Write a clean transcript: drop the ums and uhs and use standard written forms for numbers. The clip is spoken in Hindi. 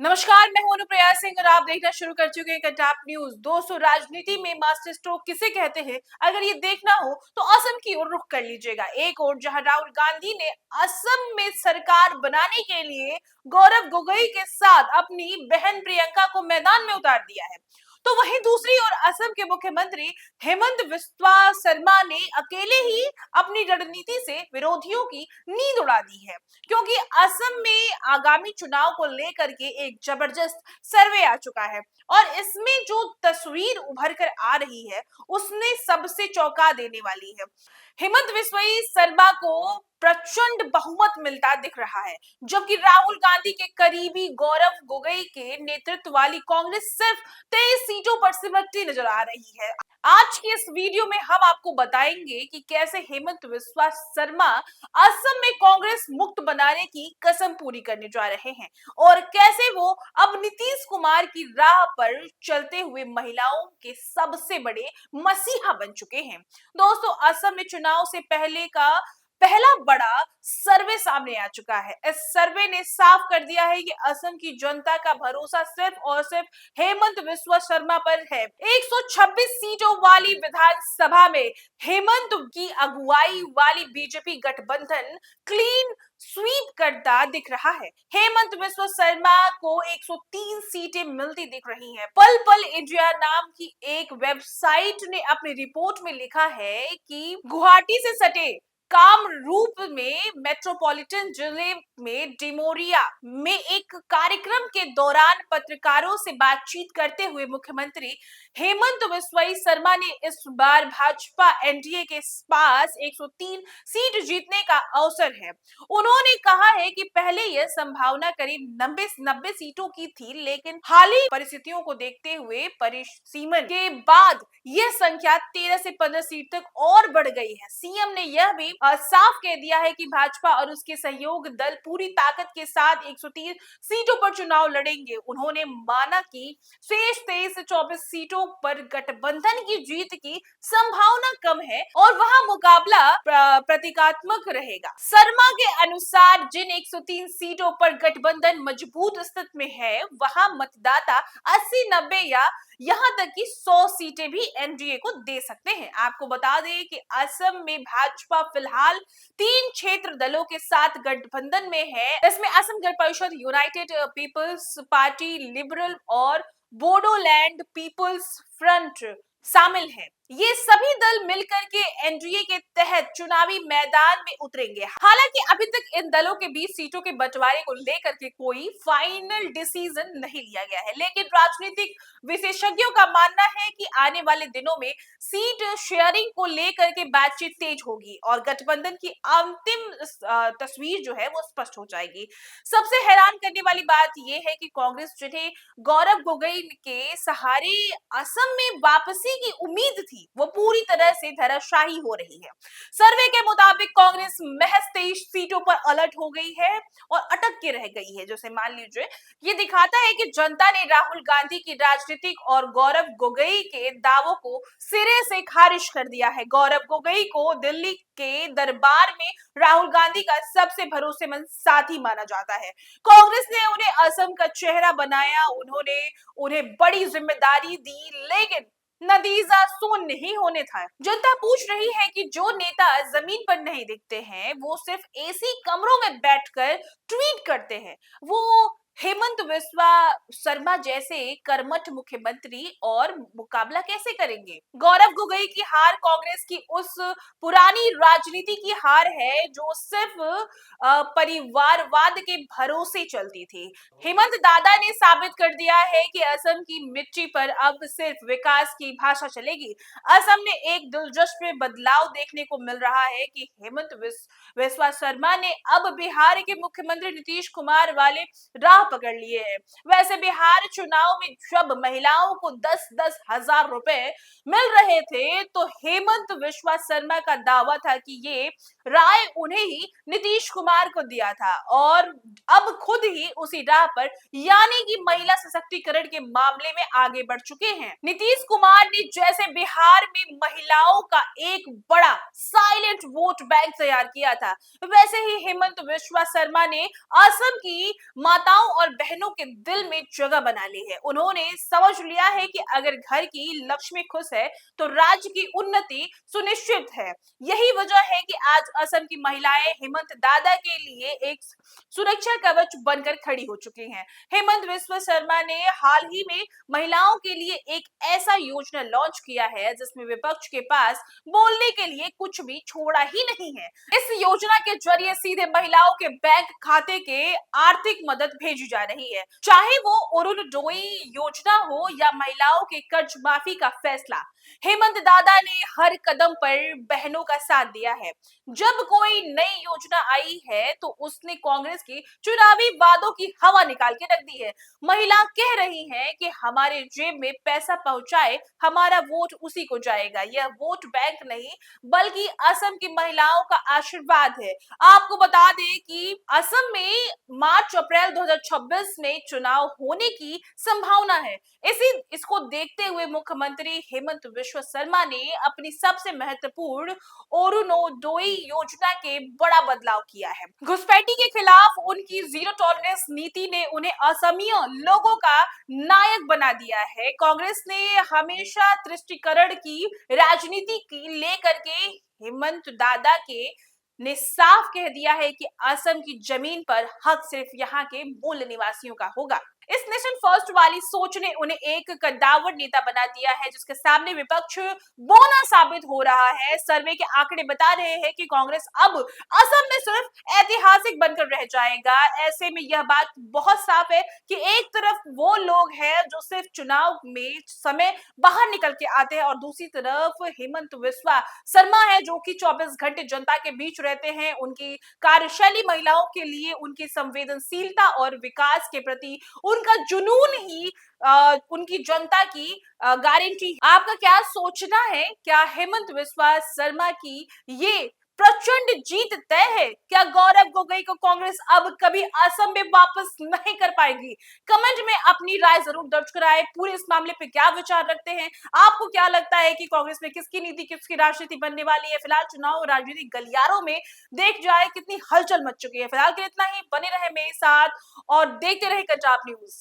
नमस्कार, मैं हूं अनुप्रिया सिंह और आप देखना शुरू कर चुके हैं कंटाप न्यूज। दोस्तों, राजनीति में मास्टर स्ट्रोक किसे कहते हैं, अगर ये देखना हो तो असम की ओर रुख कर लीजिएगा। एक ओर जहां राहुल गांधी ने असम में सरकार बनाने के लिए गौरव गोगोई के साथ अपनी बहन प्रियंका को मैदान में उतार दिया है, तो वहीं दूसरी ओर असम के मुख्यमंत्री हेमंत बिस्वा शर्मा ने अकेले ही अपनी रणनीति से विरोधियों की नींद उड़ा दी है, क्योंकि असम में आगामी चुनाव को लेकर के एक जबरदस्त सर्वे आ चुका है और इसमें जो तस्वीर उभर कर आ रही है उसने सबसे चौंका देने वाली है। हेमंत बिस्वा शर्मा को प्रचंड बहुमत मिलता दिख रहा है, जबकि राहुल गांधी के करीबी गौरव गोगोई के नेतृत्व वाली कांग्रेस सिर्फ 23 सीटों पर सिमटती नजर आ रही है। आज की इस वीडियो में हम आपको बताएंगे कि कैसे हेमंत बिस्वा शर्मा असम में कांग्रेस मुक्त बनाने की कसम पूरी करने जा रहे हैं और कैसे वो अब नीतीश कुमार की राह पर चलते हुए महिलाओं के सबसे बड़े मसीहा बन चुके हैं। दोस्तों, असम में चुनाव से पहले का पहला बड़ा सर्वे सामने आ चुका है। इस सर्वे ने साफ कर दिया है कि असम की जनता का भरोसा सिर्फ और सिर्फ हेमंत बिस्वा शर्मा पर है। 126 सीटों वाली विधानसभा में हेमंत की अगुवाई वाली बीजेपी गठबंधन क्लीन स्वीप करता दिख रहा है। हेमंत बिस्वा शर्मा को 103 सीटें मिलती दिख रही हैं। पल पल इंडिया नाम की एक वेबसाइट ने अपनी रिपोर्ट में लिखा है कि गुवाहाटी से सटे कामरूप में मेट्रोपॉलिटन जिले में डिमोरिया में एक कार्यक्रम के दौरान पत्रकारों से बातचीत करते हुए मुख्यमंत्री हेमंत बिस्वा शर्मा ने इस बार भाजपा एनडीए के पास 103 सीट जीतने का अवसर है। उन्होंने कहा है कि पहले यह संभावना करीब 90 सीटों की थी, लेकिन हालिया परिस्थितियों को देखते हुए परिसीमन के बाद यह संख्या 13 से 15 सीट तक और बढ़ गई है। सीएम ने यह भी साफ कह दिया है कि भाजपा और उसके सहयोग दल पूरी ताकत के साथ 130 सीटों पर चुनाव लड़ेंगे। उन्होंने माना कि शेष 23 से 24 सीटों पर गठबंधन की जीत की संभावना कम है और वहां मुकाबला प्रतीकात्मक रहेगा। शर्मा के अनुसार जिन 103 सीटों पर गठबंधन मजबूत स्थिति में है, वहां मतदाता 80, 90 या यहां तक कि 100 सीटें भी एनडीए को दे सकते हैं। आपको बता दें कि असम में भाजपा फिलहाल 3 क्षेत्र दलों के साथ गठबंधन में है। इसमें Assam Gana Parishad, United peoples party, liberal और बोडोलैंड पीपल्स फ्रंट शामिल हैं। ये सभी दल मिलकर के एनडीए के तहत चुनावी मैदान में उतरेंगे। हालांकि अभी तक इन दलों के बीच सीटों के बंटवारे को लेकर के कोई फाइनल डिसीजन नहीं लिया गया है, लेकिन राजनीतिक विशेषज्ञों का मानना है कि आने वाले दिनों में सीट शेयरिंग को लेकर के बातचीत तेज होगी और गठबंधन की अंतिम तस्वीर जो है वो स्पष्ट हो जाएगी। सबसे हैरान करने वाली बात यह है कि कांग्रेस, जिन्हें गौरव गोगोई के सहारे असम में वापसी की उम्मीद थी, वो पूरी तरह से धराशायी हो रही है। सर्वे के मुताबिक कांग्रेस महज 23 सीटों पर अलर्ट हो गई है और अटक के रह गई है। जैसे मान लीजिए, ये दिखाता है कि जनता ने राहुल गांधी की राजनीतिक और गौरव गोगोई के दावों को सिरे से खारिज कर दिया है। गौरव गोगोई को दिल्ली के दरबार में राहुल गांधी का सबसे भरोसेमंद साथी माना जाता है। कांग्रेस ने उन्हें असम का चेहरा बनाया, उन्होंने उन्हें बड़ी जिम्मेदारी दी, लेकिन नतीजा सुन नहीं होने था। जनता पूछ रही है कि जो नेता जमीन पर नहीं दिखते हैं, वो सिर्फ एसी कमरों में बैठकर ट्वीट करते हैं, वो हेमंत बिस्वा शर्मा जैसे कर्मठ मुख्यमंत्री और मुकाबला कैसे करेंगे। गौरव गोगोई की हार कांग्रेस की उस पुरानी राजनीति की हार है जो सिर्फ परिवारवाद के भरोसे चलती थी। हेमंत दादा ने साबित कर दिया है कि असम की मिट्टी पर अब सिर्फ विकास की भाषा चलेगी। असम में एक दिलचस्प बदलाव देखने को मिल रहा है कि हेमंत बिस्वा शर्मा ने अब बिहार के मुख्यमंत्री नीतीश कुमार वाले राह पकड़ लिए हैं। वैसे बिहार चुनाव में जब महिलाओं को 10-10 हजार रुपए मिल रहे थे, तो हेमंत बिस्वा शर्मा का दावा था कि ये राय उन्हें ही नीतीश कुमार को दिया था और अब खुद ही उसी राह पर, यानी कि महिला सशक्तिकरण के मामले में आगे बढ़ चुके हैं। नीतीश कुमार ने जैसे बिहार में महिलाओं का एक बड़ा साइलेंट वोट बैंक तैयार किया था, वैसे ही हेमंत बिस्वा शर्मा ने असम की माताओं और बहनों के दिल में जगह बना ली है। उन्होंने समझ लिया है कि अगर घर की लक्ष्मी खुश है तो राज्य की उन्नति सुनिश्चित है। यही वजह है कि आज असम की महिलाएं हेमंत दादा के लिए एक सुरक्षा कवच बनकर खड़ी हो चुकी हैं। हेमंत बिस्वा शर्मा ने हाल ही में महिलाओं के लिए एक ऐसा योजना लॉन्च किया है जिसमें विपक्ष के पास बोलने के लिए कुछ भी छोड़ा ही नहीं है। इस योजना के जरिए सीधे महिलाओं के बैंक खाते के आर्थिक मदद भेजी जा रही है, चाहे वो अरुणोदय योजना हो या महिलाओं के कर्ज माफी का फैसला। हेमंत दादा ने हर कदम पर बहनों का साथ दिया है। जब कोई नई योजना आई है तो उसने कांग्रेस की चुनावी वादों की हवा निकाल के रख दी है। महिला कह रही हैं कि हमारे जेब में पैसा पहुंचाए, हमारा वोट उसी को जाएगा। यह वोट बैंक नहीं बल्कि असम की महिलाओं का आशीर्वाद है। आपको बता दें कि असम में मार्च अप्रैल 2026 में चुनाव होने की संभावना है। इसको देखते हुए मुख्यमंत्री हेमंत बिस्वा शर्मा ने अपनी सबसे महत्वपूर्ण अरुणोदय योजना के बड़ा बदलाव किया है। घुसपैठी के खिलाफ उनकी जीरो टॉलरेंस नीति ने उन्हें असमिया लोगों का नायक बना दिया है। कांग्रेस ने हमेशा तुष्टीकरण की राजनीति की लेकर के हेमंत दादा के ने साफ कह दिया है कि असम की जमीन पर हक सिर्फ यहाँ के मूल निवासियों का होगा। इस नेशन फर्स्ट वाली सोच ने उन्हें एक कद्दावर नेता बना दिया है जिसके सामने विपक्ष बौना साबित हो रहा है। सर्वे के आंकड़े बता रहे हैं कि कांग्रेस अब असम में सिर्फ ऐतिहासिक बनकर रह जाएगा। ऐसे में यह बात बहुत साफ है कि एक तरफ वो लोग हैं जो सिर्फ चुनाव में समय बाहर निकल के आते हैं और दूसरी तरफ हेमंत बिस्वा शर्मा है जो कि 24 घंटे जनता के बीच रहते हैं। उनकी कार्यशैली महिलाओं के लिए उनकी संवेदनशीलता और विकास के प्रति उनका जुनून ही उनकी जनता की गारंटी। आपका क्या सोचना है? क्या हेमंत बिस्वा शर्मा की ये प्रचंड जीत तय है? क्या गौरव गोगोई को कांग्रेस अब कभी असम में वापस नहीं कर पाएगी? कमेंट में अपनी राय जरूर दर्ज कराएं। पूरे इस मामले पे क्या विचार रखते हैं? आपको क्या लगता है कि कांग्रेस में किसकी नीति, किसकी राजनीति बनने वाली है? फिलहाल चुनाव राजनीतिक गलियारों में देख जाए कितनी हलचल मच चुकी है। फिलहाल के लिए इतना ही। बने रहे मेरे साथ और देखते रहे पंजाब न्यूज।